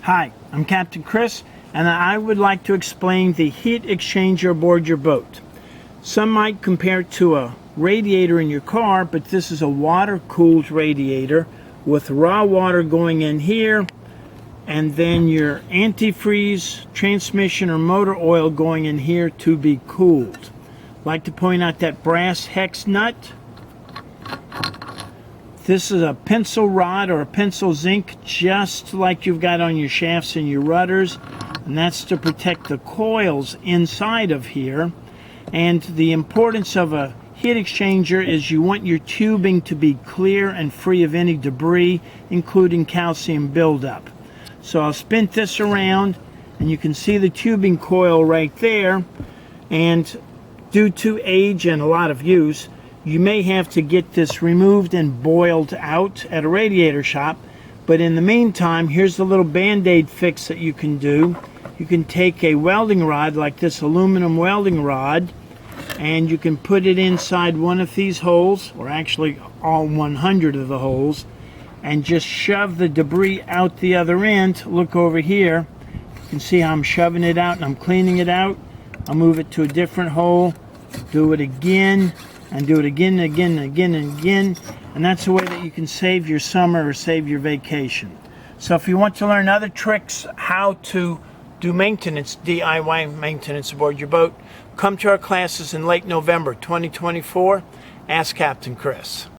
Hi, I'm Captain Chris, and I would like to explain the heat exchanger aboard your boat. Some might compare it to a radiator in your car, but this is a water-cooled radiator with raw water going in here, and then your antifreeze, transmission, or motor oil going in here to be cooled. I'd like to point out that brass hex nut. This is a pencil rod or a pencil zinc, just like you've got on your shafts and your rudders, and that's to protect the coils inside of here. And the importance of a heat exchanger is you want your tubing to be clear and free of any debris, including calcium buildup. So I'll spin this around, and you can see the tubing coil right there. And due to age and a lot of use, you may have to get this removed and boiled out at a radiator shop, but in the meantime, here's the little band-aid fix that you can do. You can take a welding rod like this aluminum welding rod, and you can put it inside one of these holes, or actually all 100 of the holes, and just shove the debris out the other end. Look over here. You can see how I'm shoving it out and I'm cleaning it out. I'll move it to a different hole, do it again, and do it again and again and again and again. And that's a way that you can save your summer or save your vacation. So if you want to learn other tricks how to do maintenance, DIY maintenance aboard your boat, come to our classes in late November 2024. Ask Captain Chris.